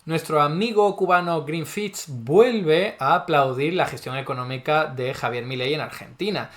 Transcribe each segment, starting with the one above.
Nuestro amigo cubano Greenfitz vuelve a aplaudir la gestión económica de Javier Milei en Argentina.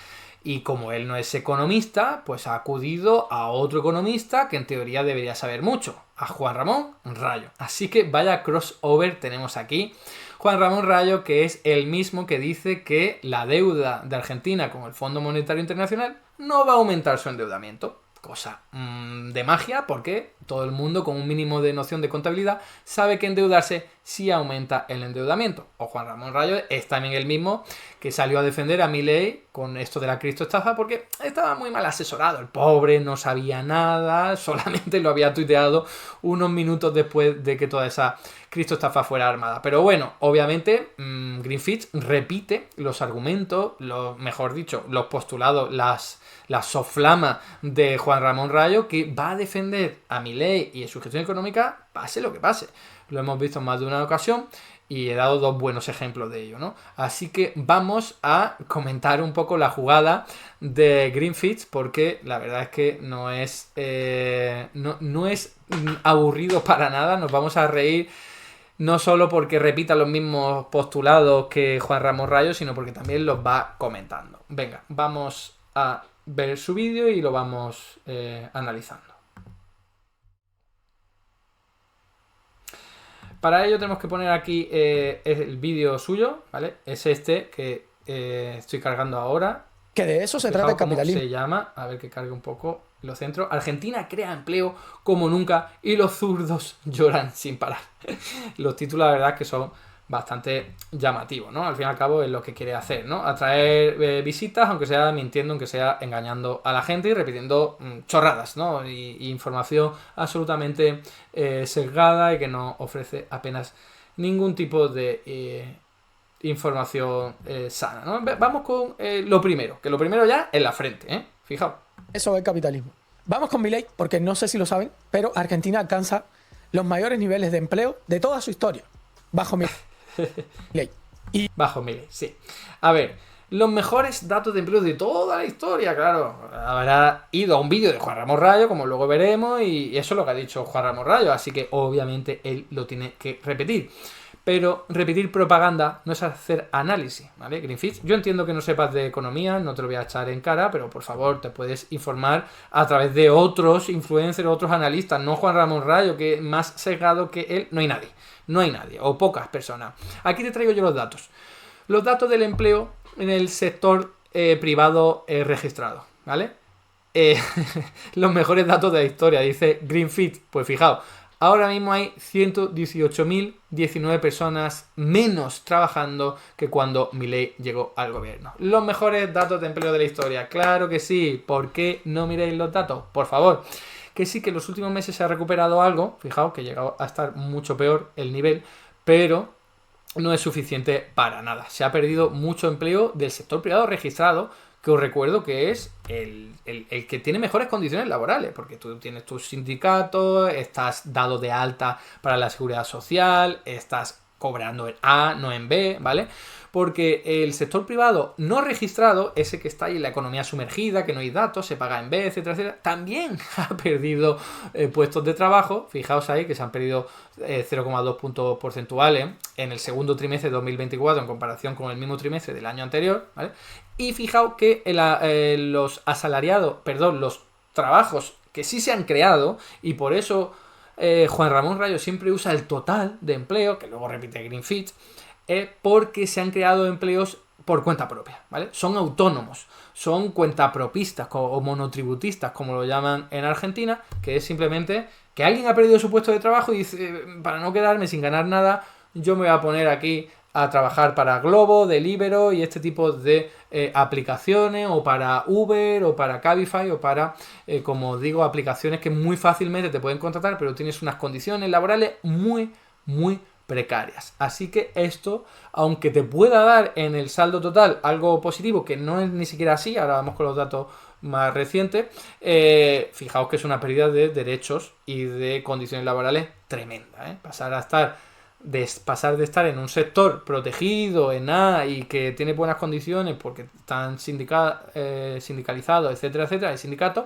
Y como él no es economista, pues ha acudido a otro economista que en teoría debería saber mucho, a Juan Ramón Rayo. Así que vaya crossover tenemos aquí. Juan Ramón Rayo, que es el mismo que dice que la deuda de Argentina con el Fondo Monetario Internacional no va a aumentar su endeudamiento. Cosa de magia, porque todo el mundo con un mínimo de noción de contabilidad sabe que endeudarse sí aumenta el endeudamiento. O Juan Ramón Rayo es también el mismo que salió a defender a Milei con esto de la criptoestafa porque estaba muy mal asesorado. El pobre no sabía nada, solamente lo había tuiteado unos minutos después de que toda esa criptoestafa fuera armada. Pero bueno, obviamente Greenfitz repite los argumentos, mejor dicho, los postulados, la soflama de Juan Ramón Rayo, que va a defender a Milei y su gestión económica pase lo que pase. Lo hemos visto en más de una ocasión y he dado dos buenos ejemplos de ello, ¿no? Así que vamos a comentar un poco la jugada de Greenfitz, porque la verdad es que no es aburrido para nada. Nos vamos a reír no solo porque repita los mismos postulados que Juan Ramón Rayo, sino porque también los va comentando. Venga, vamos a ver su vídeo y lo vamos analizando. Para ello tenemos que poner aquí el vídeo suyo, ¿vale? Es este que estoy cargando ahora. Que de eso se trata el capitalismo. Se llama, a ver que cargue un poco lo centro. Argentina crea empleo como nunca y los zurdos lloran sin parar. Los títulos, la verdad, que son bastante llamativos, ¿no? Al fin y al cabo es lo que quiere hacer, ¿no? Atraer visitas, aunque sea mintiendo, aunque sea engañando a la gente y repitiendo chorradas, ¿no? Y información absolutamente sesgada y que no ofrece apenas ningún tipo de información sana, ¿no? Vamos con lo primero, que lo primero ya en la frente, ¿eh? Fijaos. Eso es el capitalismo. Vamos con Milei, porque no sé si lo saben, pero Argentina alcanza los mayores niveles de empleo de toda su historia. Bajo Milei. Bajo Milei, sí. A ver, los mejores datos de empleo de toda la historia, claro. Habrá ido a un vídeo de Juan Ramón Rayo, como luego veremos, y eso es lo que ha dicho Juan Ramón Rayo, así que obviamente él lo tiene que repetir. Pero repetir propaganda no es hacer análisis, ¿vale? Greenfitz, yo entiendo que no sepas de economía, no te lo voy a echar en cara, pero por favor te puedes informar a través de otros influencers, otros analistas, no Juan Ramón Rayo, que más sesgado que él no hay nadie. No hay nadie, o pocas personas. Aquí te traigo yo los datos. Los datos del empleo en el sector privado registrado, ¿vale? Los mejores datos de la historia, dice Greenfitz. Pues fijaos, ahora mismo hay 118.019 personas menos trabajando que cuando Milei llegó al gobierno. Los mejores datos de empleo de la historia, claro que sí. ¿Por qué no miréis los datos? Por favor. Que sí que en los últimos meses se ha recuperado algo, fijaos que ha llegado a estar mucho peor el nivel, pero no es suficiente para nada. Se ha perdido mucho empleo del sector privado registrado, que os recuerdo que es el que tiene mejores condiciones laborales, porque tú tienes tus sindicatos, estás dado de alta para la seguridad social, estás cobrando en A, no en B, ¿vale? Porque el sector privado no registrado, ese que está ahí en la economía sumergida, que no hay datos, se paga en B, etcétera, etcétera, también ha perdido puestos de trabajo. Fijaos ahí que se han perdido 0,2 puntos porcentuales en el segundo trimestre de 2024 en comparación con el mismo trimestre del año anterior, ¿vale? Y fijaos que los asalariados, perdón, los trabajos que sí se han creado, y por eso Juan Ramón Rayo siempre usa el total de empleo, que luego repite Greenfitz, porque se han creado empleos por cuenta propia, ¿vale? Son autónomos, son cuentapropistas o monotributistas, como lo llaman en Argentina, que es simplemente que alguien ha perdido su puesto de trabajo y dice, para no quedarme sin ganar nada, yo me voy a poner aquí a trabajar para Globo, Deliveroo y este tipo de aplicaciones, o para Uber, o para Cabify, o para, como digo, aplicaciones que muy fácilmente te pueden contratar, pero tienes unas condiciones laborales muy, muy precarias. Así que esto, aunque te pueda dar en el saldo total algo positivo, que no es ni siquiera así, ahora vamos con los datos más recientes, fijaos que es una pérdida de derechos y de condiciones laborales tremenda, ¿eh? Pasar de estar en un sector protegido, en A, y que tiene buenas condiciones porque están sindicalizados, etcétera, etcétera, hay sindicatos,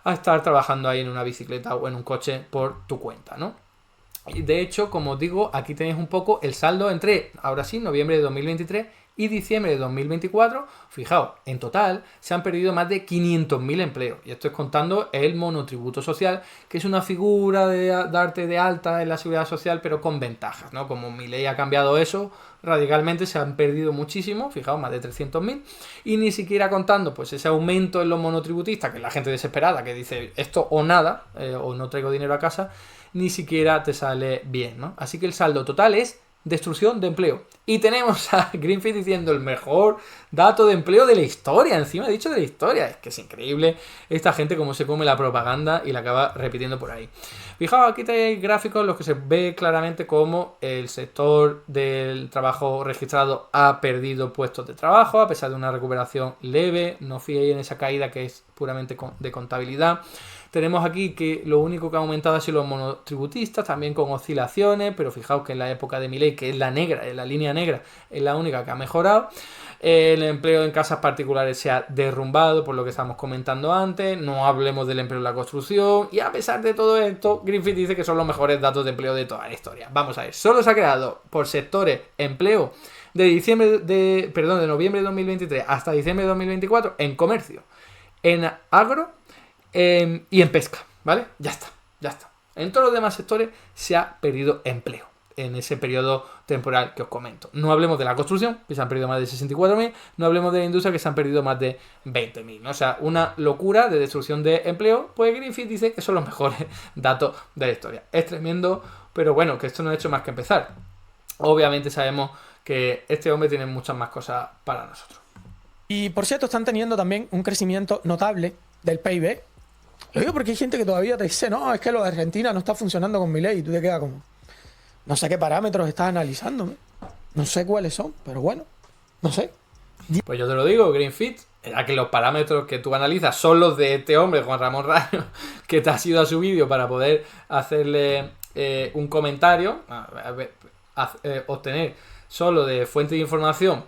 a estar trabajando ahí en una bicicleta o en un coche por tu cuenta, ¿no? De hecho, como os digo, aquí tenéis un poco el saldo entre, ahora sí, noviembre de 2023 y diciembre de 2024. Fijaos, en total se han perdido más de 500.000 empleos. Y esto es contando el monotributo social, que es una figura de darte de alta en la seguridad social, pero con ventajas, ¿no? Como Milei ha cambiado eso radicalmente, se han perdido muchísimo, fijaos, más de 300.000. Y ni siquiera contando pues ese aumento en los monotributistas, que es la gente desesperada, que dice esto o nada, o no traigo dinero a casa, ni siquiera te sale bien, ¿no? Así que el saldo total es destrucción de empleo. Y tenemos a Greenfield diciendo el mejor dato de empleo de la historia. Encima he dicho de la historia. Es que es increíble esta gente cómo se come la propaganda y la acaba repitiendo por ahí. Fijaos, aquí tenéis gráficos en los que se ve claramente cómo el sector del trabajo registrado ha perdido puestos de trabajo a pesar de una recuperación leve. No fiéis en esa caída que es puramente de contabilidad. Tenemos aquí que lo único que ha aumentado ha sido los monotributistas, también con oscilaciones, pero fijaos que en la época de Milei, que es la negra, es la línea negra, es la única que ha mejorado. El empleo en casas particulares se ha derrumbado, por lo que estamos comentando antes. No hablemos del empleo en la construcción. Y a pesar de todo esto, Greenfield dice que son los mejores datos de empleo de toda la historia. Vamos a ver, solo se ha creado por sectores empleo de noviembre de 2023 hasta diciembre de 2024 en comercio, en agro y en pesca, ¿vale? Ya está. En todos los demás sectores se ha perdido empleo en ese periodo temporal que os comento. No hablemos de la construcción, que se han perdido más de 64.000, no hablemos de la industria, que se han perdido más de 20.000, ¿no? O sea, una locura de destrucción de empleo. Pues Greenfield dice que son los mejores datos de la historia. Es tremendo, pero bueno, que esto no ha hecho más que empezar. Obviamente sabemos que este hombre tiene muchas más cosas para nosotros. Y por cierto, están teniendo también un crecimiento notable del PIB. Lo digo porque hay gente que todavía te dice, no, es que lo de Argentina no está funcionando con Milei, y tú te quedas como, no sé qué parámetros estás analizando, ¿no? No sé cuáles son, pero bueno, no sé. Pues yo te lo digo, Greenfield, ya que los parámetros que tú analizas son los de este hombre, Juan Ramón Rayo, que te has ido a su vídeo para poder hacerle un comentario, obtener solo de fuente de información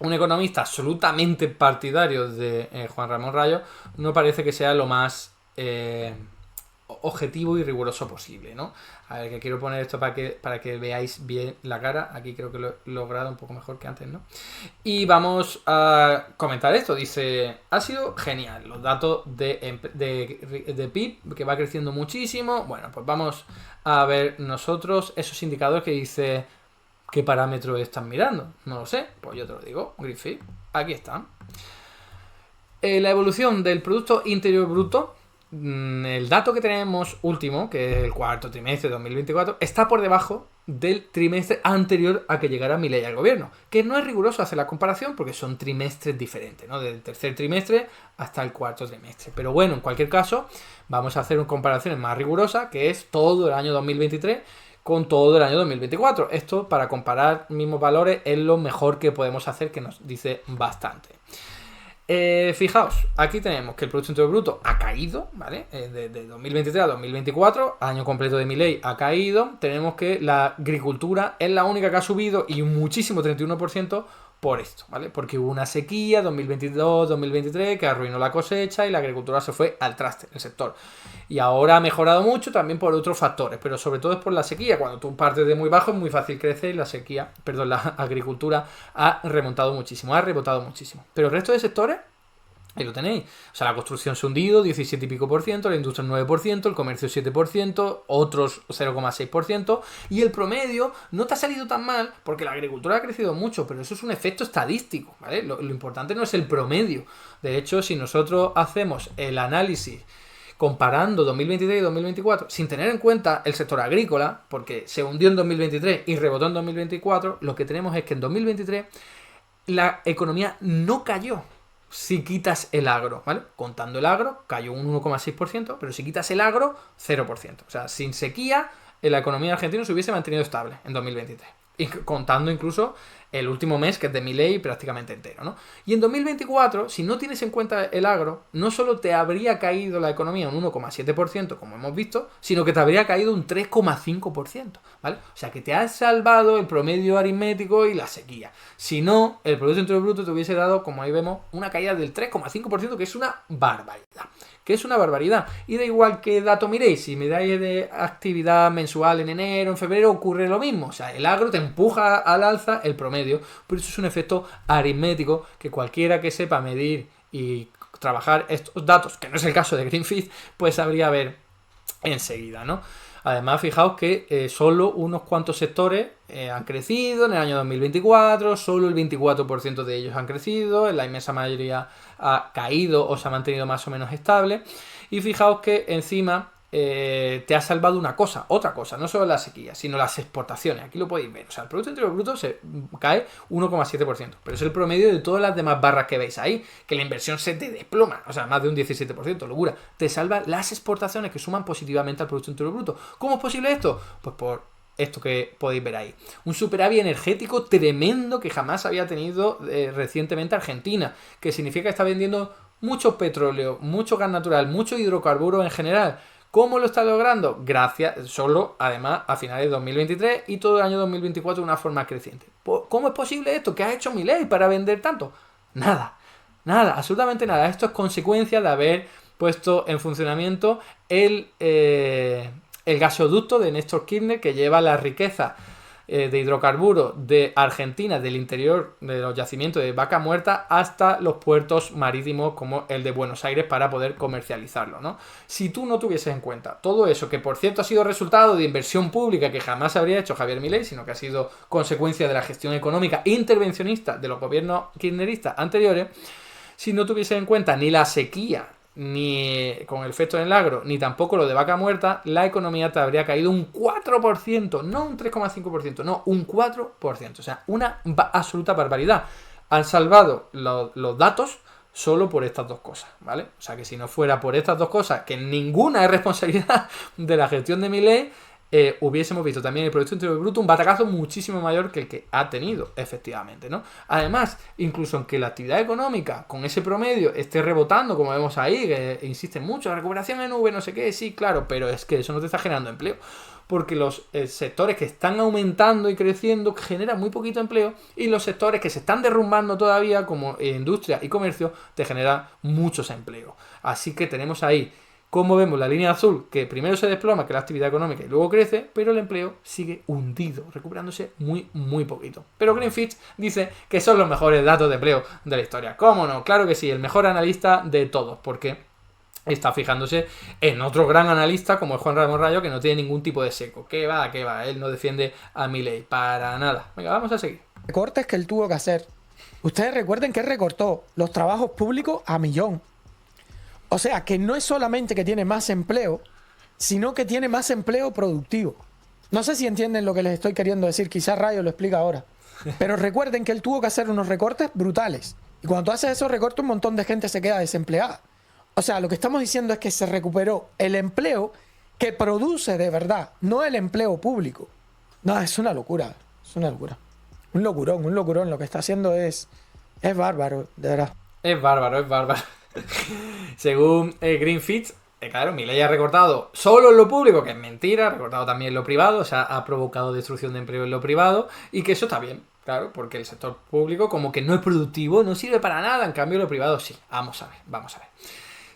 un economista absolutamente partidario de Juan Ramón Rayo, no parece que sea lo más objetivo y riguroso posible, ¿no? A ver, que quiero poner esto para que veáis bien la cara. Aquí creo que lo he logrado un poco mejor que antes, ¿no? Y vamos a comentar esto. Dice, ha sido genial los datos de PIB, que va creciendo muchísimo. Bueno, pues vamos a ver nosotros esos indicadores que dice qué parámetros están mirando. No lo sé, pues yo te lo digo, Greenfield, aquí están. La evolución del Producto Interior Bruto, el dato que tenemos último, que es el cuarto trimestre de 2024, está por debajo del trimestre anterior a que llegara Milei al gobierno, que no es riguroso hacer la comparación porque son trimestres diferentes, ¿no? Del tercer trimestre hasta el cuarto trimestre. Pero bueno, en cualquier caso, vamos a hacer una comparación más rigurosa, que es todo el año 2023 con todo el año 2024. Esto, para comparar mismos valores, es lo mejor que podemos hacer, que nos dice bastante. Fijaos, aquí tenemos que el Producto Interior Bruto ha caído, ¿vale? De 2023 a 2024, año completo de Milei, ha caído. Tenemos que la agricultura es la única que ha subido, y muchísimo, 31%, por esto, ¿vale? Porque hubo una sequía 2022-2023 que arruinó la cosecha y la agricultura se fue al traste, el sector. Y ahora ha mejorado mucho también por otros factores, pero sobre todo es por la sequía. Cuando tú partes de muy bajo es muy fácil crecer y la agricultura ha remontado muchísimo, ha rebotado muchísimo. Pero el resto de sectores, ahí lo tenéis. O sea, la construcción se ha hundido 17 y pico por ciento, la industria 9%, el comercio 7%, otros 0,6%, y el promedio no te ha salido tan mal porque la agricultura ha crecido mucho, pero eso es un efecto estadístico, ¿vale? Lo importante no es el promedio. De hecho, si nosotros hacemos el análisis comparando 2023 y 2024, sin tener en cuenta el sector agrícola, porque se hundió en 2023 y rebotó en 2024, lo que tenemos es que en 2023 la economía no cayó. Si quitas el agro, ¿vale? Contando el agro, cayó un 1,6%, pero si quitas el agro, 0%. O sea, sin sequía, la economía argentina se hubiese mantenido estable en 2023. Y contando incluso el último mes, que es de Milei, prácticamente entero, ¿no? Y en 2024, si no tienes en cuenta el agro, no solo te habría caído la economía un 1,7%, como hemos visto, sino que te habría caído un 3,5%, ¿vale? O sea, que te has salvado el promedio aritmético y la sequía. Si no, el Producto Interior Bruto te hubiese dado, como ahí vemos, una caída del 3,5%, que es una barbaridad. que es una barbaridad. Y da igual qué dato miréis, si miráis de actividad mensual en enero, en febrero, ocurre lo mismo. O sea, el agro te empuja al alza el promedio, pero eso es un efecto aritmético que cualquiera que sepa medir y trabajar estos datos, que no es el caso de Greenfeed, pues sabría ver enseguida, ¿no? Además, fijaos que solo unos cuantos sectores han crecido en el año 2024, solo el 24% de ellos han crecido, en la inmensa mayoría ha caído o se ha mantenido más o menos estable. Y fijaos que encima te ha salvado una cosa, otra cosa, no solo la sequía, sino las exportaciones. Aquí lo podéis ver. O sea, el Producto Interior Bruto se cae 1,7%, pero es el promedio de todas las demás barras que veis ahí, que la inversión se te desploma, o sea, más de un 17%, locura. Te salva las exportaciones que suman positivamente al Producto Interior Bruto. ¿Cómo es posible esto? Pues por esto que podéis ver ahí. Un superávit energético tremendo que jamás había tenido recientemente Argentina, que significa que está vendiendo mucho petróleo, mucho gas natural, mucho hidrocarburo en general. ¿Cómo lo está logrando? Gracias, solo, además, a finales de 2023 y todo el año 2024 de una forma creciente. ¿Cómo es posible esto? ¿Qué ha hecho Milei para vender tanto? Nada, absolutamente nada. Esto es consecuencia de haber puesto en funcionamiento el gasoducto de Néstor Kirchner, que lleva la riqueza de hidrocarburos de Argentina, del interior de los yacimientos de Vaca Muerta, hasta los puertos marítimos como el de Buenos Aires para poder comercializarlo, ¿no? Si tú no tuvieses en cuenta todo eso, que por cierto ha sido resultado de inversión pública que jamás habría hecho Javier Milei, sino que ha sido consecuencia de la gestión económica intervencionista de los gobiernos kirchneristas anteriores, si no tuvieses en cuenta ni la sequía, ni con el efecto en el agro, ni tampoco lo de Vaca Muerta, la economía te habría caído un 4%, no un 3,5%, no, un 4%. O sea, una absoluta barbaridad. Han salvado los datos solo por estas dos cosas, ¿vale? O sea, que si no fuera por estas dos cosas, que ninguna es responsabilidad de la gestión de Milei, hubiésemos visto también el Producto Interior Bruto un batacazo muchísimo mayor que el que ha tenido, efectivamente, ¿no? Además, incluso aunque la actividad económica con ese promedio esté rebotando, como vemos ahí, que insisten mucho, la recuperación en V, no sé qué, sí, claro, pero es que eso no te está generando empleo, porque los sectores que están aumentando y creciendo generan muy poquito empleo, y los sectores que se están derrumbando todavía, como industria y comercio, te generan muchos empleos. Así que tenemos ahí, como vemos, la línea azul, que primero se desploma, que es la actividad económica, y luego crece, pero el empleo sigue hundido, recuperándose muy poquito. Pero Greenfitch dice que son los mejores datos de empleo de la historia. ¿Cómo no? Claro que sí, el mejor analista de todos, porque está fijándose en otro gran analista como es Juan Ramón Rayo, que no tiene ningún tipo de seco. ¿Qué va? Él no defiende a Milei para nada. Venga, vamos a seguir. Recortes que él tuvo que hacer. Ustedes recuerden que él recortó los trabajos públicos a millón. O sea, que no es solamente que tiene más empleo, sino que tiene más empleo productivo. No sé si entienden lo que les estoy queriendo decir, quizás Rayo lo explica ahora. Pero recuerden que él tuvo que hacer unos recortes brutales. Y cuando tú haces esos recortes, un montón de gente se queda desempleada. O sea, lo que estamos diciendo es que se recuperó el empleo que produce de verdad, no el empleo público. No, es una locura, es una locura. Un locurón. Lo que está haciendo es bárbaro, de verdad. Es bárbaro. Según Greenfitch, claro, Milei ha recortado solo en lo público, que es mentira, ha recortado también en lo privado, o sea, ha provocado destrucción de empleo en lo privado, y que eso está bien, claro, porque el sector público como que no es productivo, no sirve para nada, en cambio lo privado sí. Vamos a ver.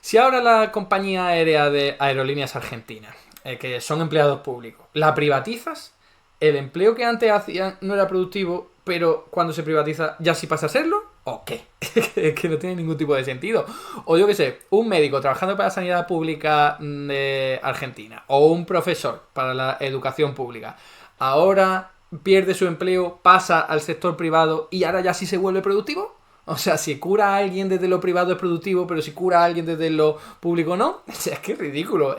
Si ahora la compañía aérea de Aerolíneas Argentinas, que son empleados públicos, la privatizas, el empleo que antes hacían no era productivo, pero cuando se privatiza ya sí pasa a serlo, ¿o qué? Que no tiene ningún tipo de sentido. O yo qué sé, un médico trabajando para la sanidad pública de Argentina, o un profesor para la educación pública, ahora pierde su empleo, pasa al sector privado y ahora ya sí se vuelve productivo. O sea, si cura a alguien desde lo privado es productivo, pero si cura a alguien desde lo público no. O sea, es que es ridículo.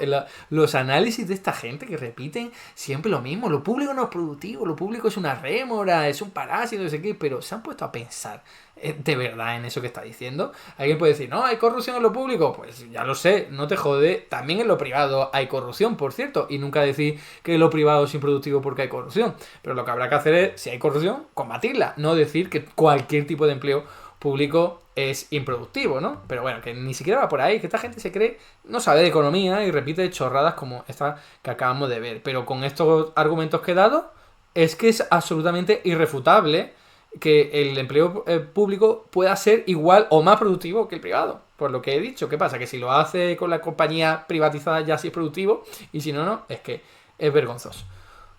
Los análisis de esta gente que repiten siempre lo mismo. Lo público no es productivo, lo público es una rémora, es un parásito, no sé qué. Pero se han puesto a pensar de verdad en eso que está diciendo. Alguien puede decir, no, hay corrupción en lo público. Pues ya lo sé, no te jode. También en lo privado hay corrupción, por cierto. Y nunca decir que lo privado es improductivo porque hay corrupción. Pero lo que habrá que hacer es, si hay corrupción, combatirla. No decir que cualquier tipo de empleo público es improductivo, ¿no? Pero bueno, que ni siquiera va por ahí, que esta gente se cree, no sabe de economía y repite chorradas como esta que acabamos de ver. Pero con estos argumentos que he dado, es que es absolutamente irrefutable que el empleo público pueda ser igual o más productivo que el privado. Por lo que he dicho, ¿qué pasa? Que si lo hace con la compañía privatizada ya sí es productivo, y si no, no, es que es vergonzoso.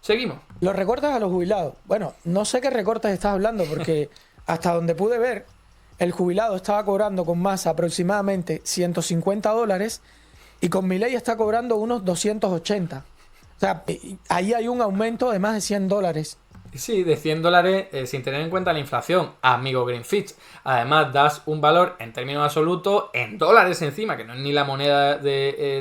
Seguimos. Los recortes a los jubilados. Bueno, no sé qué recortes estás hablando, porque hasta donde pude ver, el jubilado estaba cobrando con masa aproximadamente $150 y con Milei está cobrando unos 280. O sea, ahí hay un aumento de más de $100. Sí, de $100 sin tener en cuenta la inflación, amigo Greenfitch. Además, das un valor en términos absolutos en dólares encima, que no es ni la moneda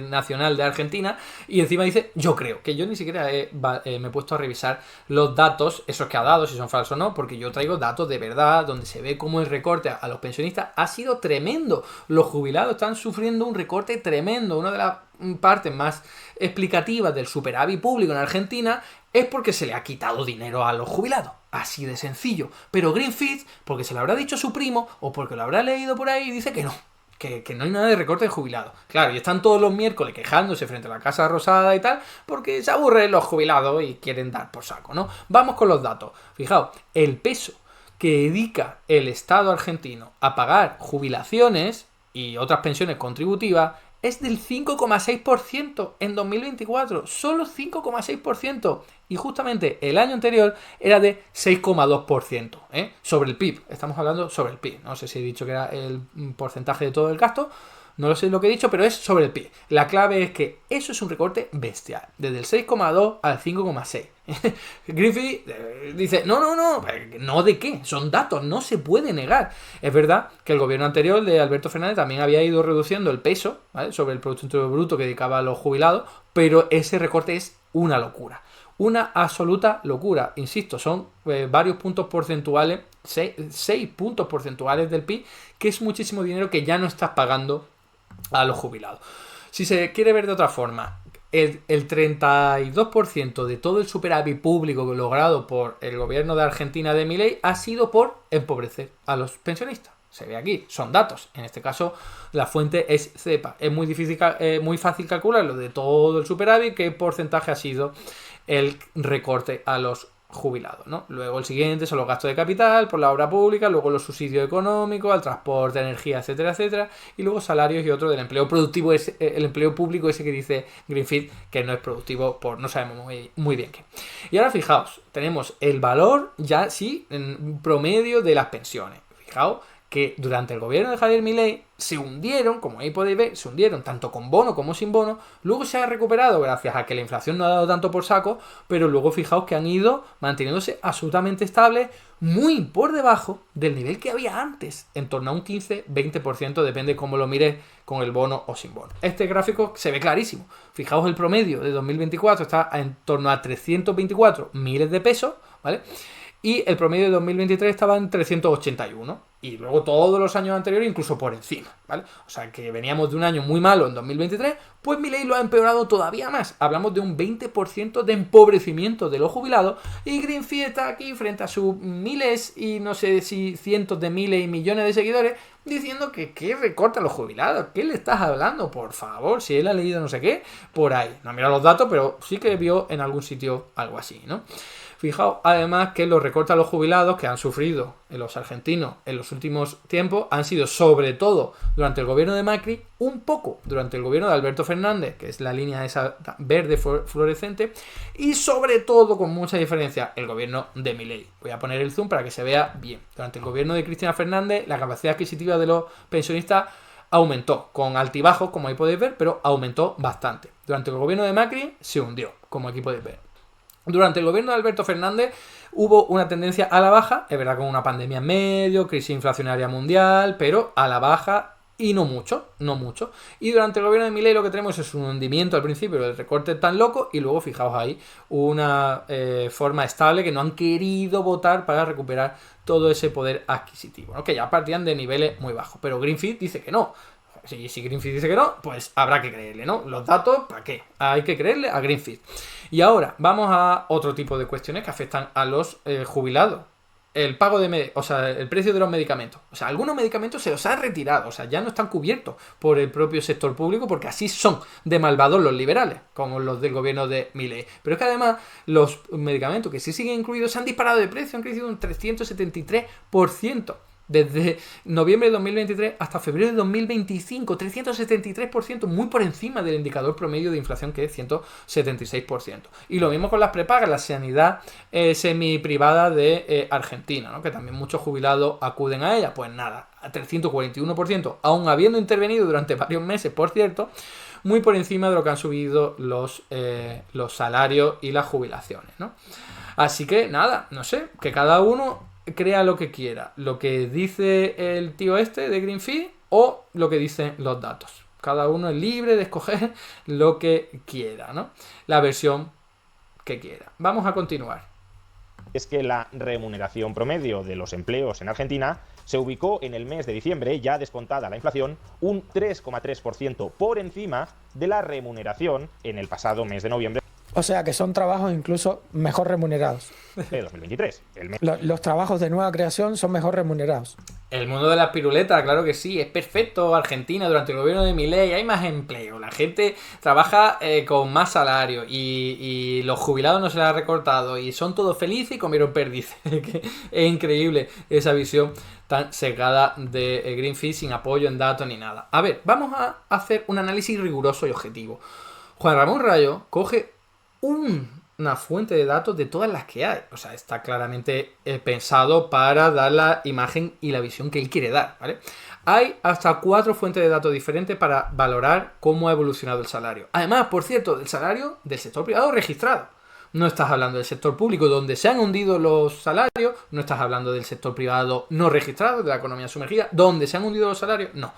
nacional de Argentina. Y encima dice, yo creo, que yo ni siquiera me he puesto a revisar los datos, esos que ha dado, si son falsos o no, porque yo traigo datos de verdad, donde se ve cómo el recorte a los pensionistas ha sido tremendo. Los jubilados están sufriendo un recorte tremendo. Una de las partes más explicativas del superávit público en Argentina es porque se le ha quitado dinero a los jubilados. Así de sencillo. Pero Greenfitch, porque se lo habrá dicho a su primo o porque lo habrá leído por ahí, dice que no. Que no hay nada de recorte de jubilados. Claro, y están todos los miércoles quejándose frente a la Casa Rosada y tal, porque se aburren los jubilados y quieren dar por saco, ¿no? Vamos con los datos. Fijaos, el peso que dedica el Estado argentino a pagar jubilaciones y otras pensiones contributivas es del 5,6% en 2024, solo 5,6%. Y justamente el año anterior era de 6,2%, sobre el PIB. Estamos hablando sobre el PIB. No sé si he dicho que era el porcentaje de todo el gasto. No lo sé lo que he dicho, pero es sobre el PIB. La clave es que eso es un recorte bestial. Desde el 6,2 al 5,6. Griffith dice, no de qué, son datos, no se puede negar. Es verdad que el gobierno anterior de Alberto Fernández también había ido reduciendo el peso, ¿vale?, sobre el Producto Interior Bruto que dedicaba a los jubilados, pero ese recorte es una locura. Una absoluta locura. Insisto, son varios puntos porcentuales, 6 puntos porcentuales del PIB, que es muchísimo dinero que ya no estás pagando a los jubilados. Si se quiere ver de otra forma, el 32% de todo el superávit público logrado por el gobierno de Argentina de Milei ha sido por empobrecer a los pensionistas. Se ve aquí, son datos. En este caso, la fuente es CEPA. Es muy fácil calcularlo de todo el superávit, qué porcentaje ha sido el recorte a los jubilados, ¿no? Luego el siguiente son los gastos de capital por la obra pública, luego los subsidios económicos, al transporte, energía, etcétera, etcétera, y luego salarios y otro del empleo productivo, el empleo público ese que dice Greenfitch que no es productivo por no sabemos muy bien qué. Y ahora fijaos, tenemos el valor ya sí en promedio de las pensiones. Fijaos que durante el gobierno de Javier Milei se hundieron, como ahí podéis ver, se hundieron tanto con bono como sin bono. Luego se ha recuperado gracias a que la inflación no ha dado tanto por saco, pero luego fijaos que han ido manteniéndose absolutamente estables, muy por debajo del nivel que había antes, en torno a un 15-20%, depende cómo lo mires con el bono o sin bono. Este gráfico se ve clarísimo. Fijaos, el promedio de 2024 está en torno a 324 miles de pesos, ¿vale? Y el promedio de 2023 estaba en 381. Y luego todos los años anteriores incluso por encima, ¿vale? O sea que veníamos de un año muy malo en 2023, pues Milei lo ha empeorado todavía más. Hablamos de un 20% de empobrecimiento de los jubilados y Greenfitch está aquí frente a sus miles y no sé si cientos de miles y millones de seguidores diciendo que recorta a los jubilados. ¿Qué le estás hablando? Por favor, si él ha leído no sé qué, por ahí. No ha mirado los datos, pero sí que vio en algún sitio algo así, ¿no? Fijaos, además, que los recortes a los jubilados que han sufrido en los argentinos en los últimos tiempos han sido sobre todo durante el gobierno de Macri, un poco durante el gobierno de Alberto Fernández, que es la línea esa verde fluorescente, y sobre todo, con mucha diferencia, el gobierno de Milei. Voy a poner el zoom para que se vea bien. Durante el gobierno de Cristina Fernández, la capacidad adquisitiva de los pensionistas aumentó, con altibajos, como ahí podéis ver, pero aumentó bastante. Durante el gobierno de Macri se hundió, como aquí podéis ver. Durante el gobierno de Alberto Fernández hubo una tendencia a la baja, es verdad, con una pandemia en medio, crisis inflacionaria mundial, pero a la baja y no mucho. Y durante el gobierno de Milei lo que tenemos es un hundimiento al principio del recorte tan loco y luego, fijaos ahí, una forma estable que no han querido votar para recuperar todo ese poder adquisitivo, ¿no? Que ya partían de niveles muy bajos, pero Greenfitch dice que no. Si Greenfitch dice que no, pues habrá que creerle, ¿no? Los datos, ¿para qué? Hay que creerle a Greenfitch. Y ahora vamos a otro tipo de cuestiones que afectan a los jubilados. el pago o sea, el precio de los medicamentos. O sea, algunos medicamentos se los han retirado, o sea, ya no están cubiertos por el propio sector público porque así son de malvados los liberales, como los del gobierno de Milei. Pero es que además los medicamentos que sí siguen incluidos se han disparado de precio, han crecido un 373%. Desde noviembre de 2023 hasta febrero de 2025, 373%, muy por encima del indicador promedio de inflación que es 176%. Y lo mismo con las prepagas, la sanidad semi-privada de Argentina, ¿no? Que también muchos jubilados acuden a ella. Pues nada, a 341%, aún habiendo intervenido durante varios meses, por cierto, muy por encima de lo que han subido los salarios y las jubilaciones, ¿no? Así que nada, no sé, que cada uno crea lo que quiera, lo que dice el tío este de Greenfield o lo que dicen los datos. Cada uno es libre de escoger lo que quiera, ¿no? La versión que quiera. Vamos a continuar. Es que la remuneración promedio de los empleos en Argentina se ubicó en el mes de diciembre, ya descontada la inflación, un 3,3% por encima de la remuneración en el pasado mes de noviembre. O sea que son trabajos incluso mejor remunerados. De 2023. Los trabajos de nueva creación son mejor remunerados. El mundo de las piruletas, claro que sí, es perfecto. Argentina, durante el gobierno de Milei hay más empleo, la gente trabaja con más salario y los jubilados no se les ha recortado y son todos felices y comieron perdices. Es increíble esa visión tan sesgada de Greenfield sin apoyo en datos ni nada. A ver, vamos a hacer un análisis riguroso y objetivo. Juan Ramón Rayo coge una fuente de datos de todas las que hay. O sea, está claramente pensado para dar la imagen y la visión que él quiere dar, ¿vale? Hay hasta 4 fuentes de datos diferentes para valorar cómo ha evolucionado el salario. Además, por cierto, del salario del sector privado registrado. No estás hablando del sector público donde se han hundido los salarios, no estás hablando del sector privado no registrado, de la economía sumergida, donde se han hundido los salarios, no.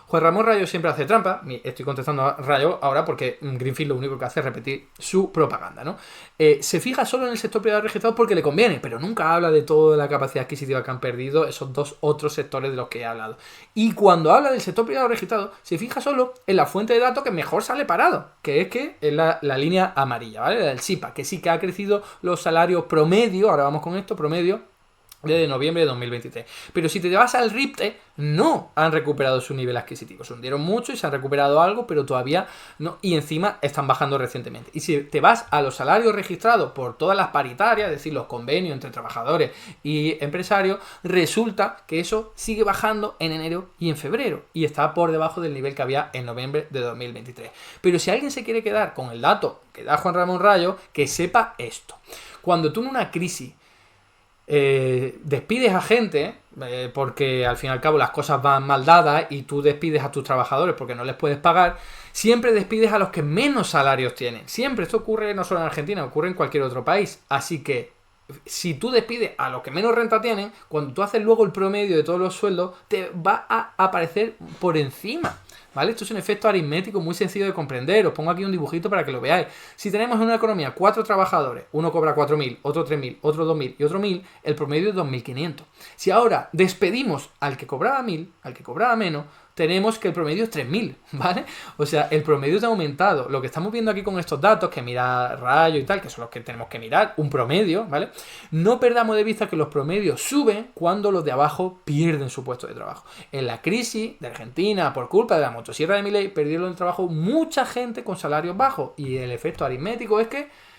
Juan Ramón Rayo siempre hace trampa, estoy contestando a Rayo ahora porque Greenfield lo único que hace es repetir su propaganda, ¿no? Se fija solo en el sector privado registrado porque le conviene, pero nunca habla de toda la capacidad adquisitiva que han perdido esos 2 otros sectores de los que he hablado. Y cuando habla del sector privado registrado, se fija solo en la fuente de datos que mejor sale parado, que es la línea amarilla, ¿vale? El SIPA, que sí que ha crecido los salarios promedio, ahora vamos con esto, promedio, desde noviembre de 2023. Pero si te vas al RIPTE, no han recuperado su nivel adquisitivo. Se hundieron mucho y se han recuperado algo, pero todavía no. Y encima están bajando recientemente. Y si te vas a los salarios registrados por todas las paritarias, es decir, los convenios entre trabajadores y empresarios, resulta que eso sigue bajando en enero y en febrero. Y está por debajo del nivel que había en noviembre de 2023. Pero si alguien se quiere quedar con el dato que da Juan Ramón Rayo, que sepa esto. Cuando tú en una crisis despides a gente porque al fin y al cabo las cosas van mal dadas y tú despides a tus trabajadores porque no les puedes pagar, siempre despides a los que menos salarios tienen. Siempre, esto ocurre no solo en Argentina, ocurre en cualquier otro país. Así que si tú despides a los que menos renta tienen, cuando tú haces luego el promedio de todos los sueldos, te va a aparecer por encima. ¿Vale? Esto es un efecto aritmético muy sencillo de comprender. Os pongo aquí un dibujito para que lo veáis. Si tenemos en una economía 4 trabajadores, uno cobra 4.000, otro 3.000, otro 2.000 y otro 1.000, el promedio es 2.500. Si ahora despedimos al que cobraba 1.000, al que cobraba menos, tenemos que el promedio es 3.000, ¿vale? O sea, el promedio está aumentado. Lo que estamos viendo aquí con estos datos, que mira Rayo y tal, que son los que tenemos que mirar, un promedio, ¿vale? No perdamos de vista que los promedios suben cuando los de abajo pierden su puesto de trabajo. En la crisis de Argentina, por culpa de la motosierra de Milei, perdieron el trabajo mucha gente con salarios bajos. Y el efecto aritmético es que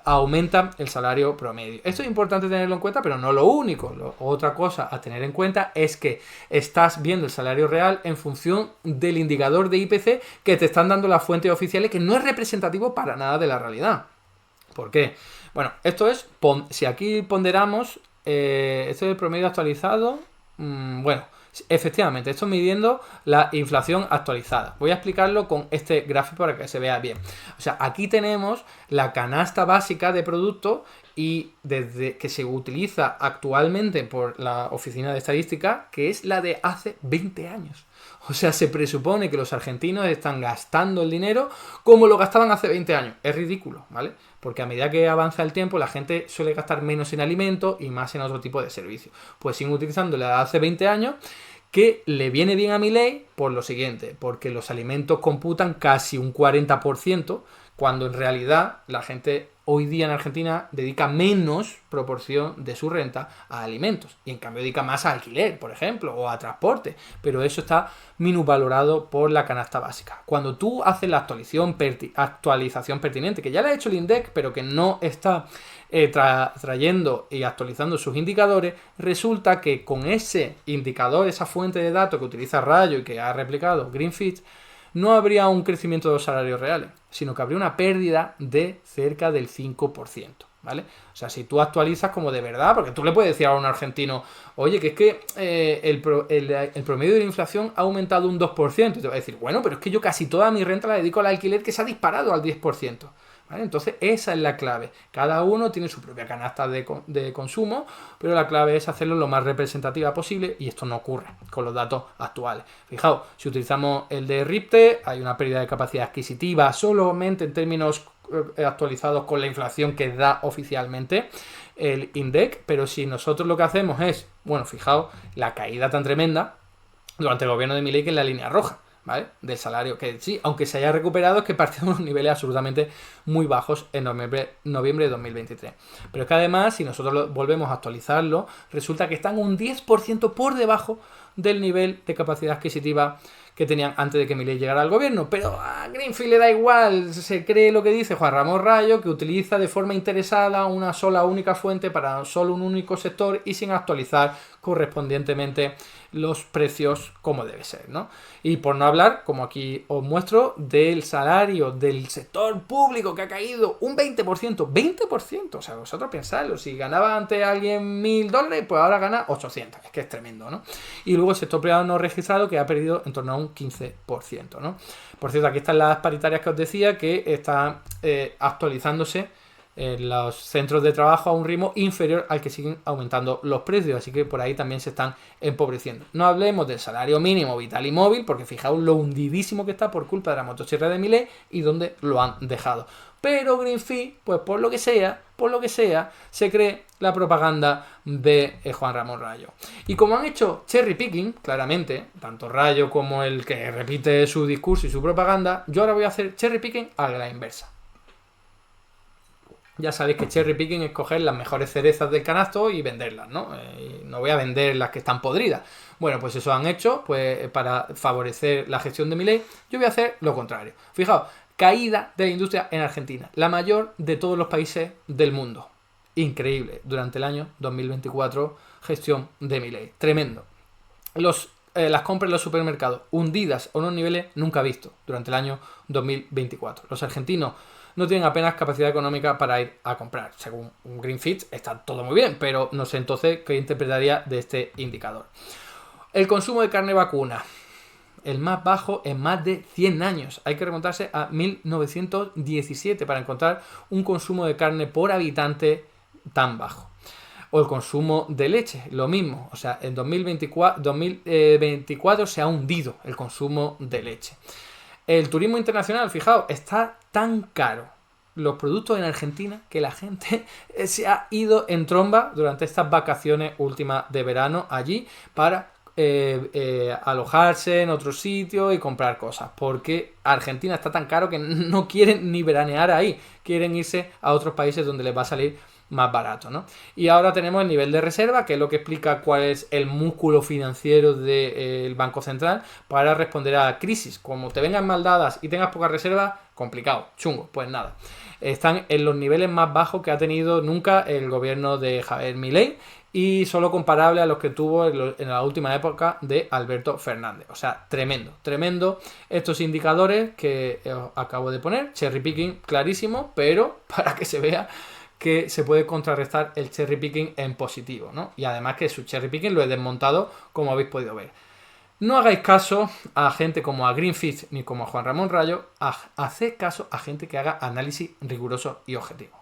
aumenta el salario promedio. Esto es importante tenerlo en cuenta, pero no lo único. Otra cosa a tener en cuenta es que estás viendo el salario real en función del indicador de IPC que te están dando las fuentes oficiales, que no es representativo para nada de la realidad. ¿Por qué? Bueno, esto es, si aquí ponderamos, esto es el promedio actualizado, bueno, efectivamente, esto midiendo la inflación actualizada. Voy a explicarlo con este gráfico para que se vea bien. O sea, aquí tenemos la canasta básica de productos y desde que se utiliza actualmente por la Oficina de Estadística, que es la de hace 20 años. O sea, se presupone que los argentinos están gastando el dinero como lo gastaban hace 20 años. Es ridículo, ¿vale? Porque a medida que avanza el tiempo, la gente suele gastar menos en alimentos y más en otro tipo de servicios. Pues siguen utilizando la de hace 20 años, que le viene bien a Milei por lo siguiente, porque los alimentos computan casi un 40%, cuando en realidad la gente hoy día en Argentina dedica menos proporción de su renta a alimentos y en cambio dedica más a alquiler, por ejemplo, o a transporte, pero eso está minusvalorado por la canasta básica. Cuando tú haces la actualización pertinente, que ya la ha hecho el INDEC, pero que no está trayendo y actualizando sus indicadores, resulta que con ese indicador, esa fuente de datos que utiliza Rayo y que ha replicado Greenfit, no habría un crecimiento de los salarios reales, sino que habría una pérdida de cerca del 5%, ¿vale? O sea, si tú actualizas como de verdad, porque tú le puedes decir a un argentino, oye, que es que el promedio de la inflación ha aumentado un 2%, y te va a decir, bueno, pero es que yo casi toda mi renta la dedico al alquiler que se ha disparado al 10%. ¿Vale? Entonces esa es la clave. Cada uno tiene su propia canasta de consumo, pero la clave es hacerlo lo más representativa posible y esto no ocurre con los datos actuales. Fijaos, si utilizamos el de RIPTE, hay una pérdida de capacidad adquisitiva solamente en términos actualizados con la inflación que da oficialmente el INDEC, pero si nosotros lo que hacemos es, bueno, fijaos, la caída tan tremenda durante el gobierno de Milei, que es la línea roja, ¿vale? Del salario, que sí, aunque se haya recuperado, es que parte de unos niveles absolutamente muy bajos en noviembre de 2023. Pero es que además, si nosotros volvemos a actualizarlo, resulta que están un 10% por debajo del nivel de capacidad adquisitiva que tenían antes de que Milei llegara al gobierno. Pero a Greenfield le da igual, se cree lo que dice Juan Ramón Rayo, que utiliza de forma interesada una sola única fuente para solo un único sector y sin actualizar correspondientemente los precios como debe ser, ¿no? Y por no hablar, como aquí os muestro, del salario del sector público que ha caído un 20%, 20%, o sea, vosotros pensadlo, si ganaba antes alguien $1.000, pues ahora gana 800, es que es tremendo, ¿no? Y luego el sector privado no registrado, que ha perdido en torno a un 15%, ¿no? Por cierto, aquí están las paritarias que os decía, que están actualizándose en los centros de trabajo a un ritmo inferior al que siguen aumentando los precios, así que por ahí también se están empobreciendo. No hablemos del salario mínimo vital y móvil, porque fijaos lo hundidísimo que está por culpa de la motosierra de Milei y dónde lo han dejado. Pero Greenfit, pues por lo que sea, se cree la propaganda de Juan Ramón Rayo. Y como han hecho cherry picking, claramente, tanto Rayo como el que repite su discurso y su propaganda, yo ahora voy a hacer cherry picking a la inversa. Ya sabéis que cherry picking es coger las mejores cerezas del canasto y venderlas, ¿no? Y no voy a vender las que están podridas. Bueno, pues eso han hecho, pues para favorecer la gestión de Milei, yo voy a hacer lo contrario. Fijaos, caída de la industria en Argentina, la mayor de todos los países del mundo. Increíble, durante el año 2024, gestión de Milei. Tremendo. Las compras en los supermercados hundidas a unos niveles nunca vistos durante el año 2024. Los argentinos no tienen apenas capacidad económica para ir a comprar. Según Greenfit está todo muy bien, pero no sé entonces qué interpretaría de este indicador. El consumo de carne vacuna, el más bajo en más de 100 años. Hay que remontarse a 1917 para encontrar un consumo de carne por habitante tan bajo. O el consumo de leche, lo mismo. O sea, en 2024 se ha hundido el consumo de leche. El turismo internacional, fijaos, está tan caro los productos en Argentina que la gente se ha ido en tromba durante estas vacaciones últimas de verano allí para alojarse en otro sitio y comprar cosas, porque Argentina está tan caro que no quieren ni veranear ahí, quieren irse a otros países donde les va a salir más barato, ¿no? Y ahora tenemos el nivel de reserva, que es lo que explica cuál es el músculo financiero del Banco Central para responder a la crisis. Como te vengan mal dadas y tengas poca reserva, complicado, chungo, pues nada. Están en los niveles más bajos que ha tenido nunca el gobierno de Javier Milei y solo comparable a los que tuvo en la última época de Alberto Fernández. O sea, tremendo estos indicadores que os acabo de poner, cherry picking clarísimo, pero para que se vea que se puede contrarrestar el cherry picking en positivo, ¿no? Y además que su cherry picking lo he desmontado, como habéis podido ver. No hagáis caso a gente como a Greenfit ni como a Juan Ramón Rayo, haced caso a gente que haga análisis riguroso y objetivo.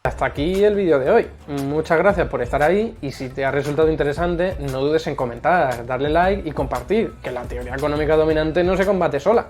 Hasta aquí el vídeo de hoy. Muchas gracias por estar ahí y si te ha resultado interesante, no dudes en comentar, darle like y compartir, que la teoría económica dominante no se combate sola.